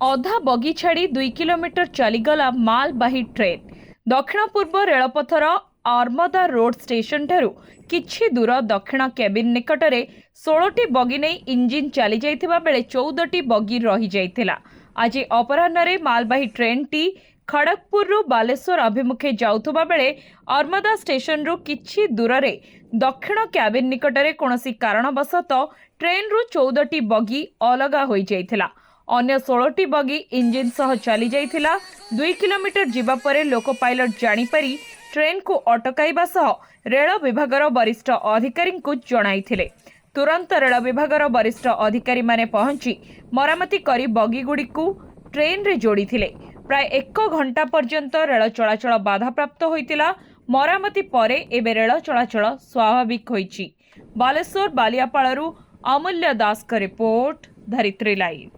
ଅଧା ବଗି ଛାଡ଼ି 2 କିଲୋମିଟର ଚାଲିଗଲା ମାଲବାହୀ ଟ୍ରେନ୍। ଦକ୍ଷିଣ ପୂର୍ବ ରେଳପଥର ଆର୍ମଦା ରୋଡ୍ ଷ୍ଟେସନଠାରୁ କିଛି ଦୂର ଦକ୍ଷିଣ କ୍ୟାବିନ୍ ନିକଟରେ 16ଟି ବଗି ନେଇ ଇଞ୍ଜିନ୍ ଚାଲିଯାଇଥିବା ବେଳେ 14ଟି ବଗି ରହିଯାଇଥିଲା। ଆଜି ଅପରାହ୍ନରେ ମାଲବାହୀ ଟ୍ରେନ୍ଟି ଖଡ଼ଗପୁରରୁ ବାଲେଶ୍ୱର ଅଭିମୁଖେ ଯାଉଥିବା ବେଳେ ଆର୍ମଦା ଷ୍ଟେସନରୁ କିଛି ଦୂରରେ ଦକ୍ଷିଣ କ୍ୟାବିନ୍ ନିକଟରେ କୌଣସି କାରଣବଶତଃ ଟ୍ରେନ୍ରୁ 14ଟି ବଗି ଅଲଗା ହୋଇଯାଇଥିଲା। अन्य 16टी बगी इंजिन सह चली जाइथिला। 2 किलोमीटर जीवा परे लोको पायलट जानिपारी ट्रेन को अटकाइबा सह रेल विभागर वरिष्ठ अधिकारी को जणाइथिले। तुरंत रेल विभागर वरिष्ठ अधिकारी माने पहुंची मरामती करी बगी गुडी को ट्रेन रे जोड़ीथिले। प्राय 1 घंटा पर्यंत रेल चलाचल बाधाप्राप्त होइतिला। मरामती परे एबे रेल चलाचल स्वाभाविक होइछि। बालेश्वर बालियापाड़रू अमूल्य दास का रिपोर्ट, धरित्री लाइव।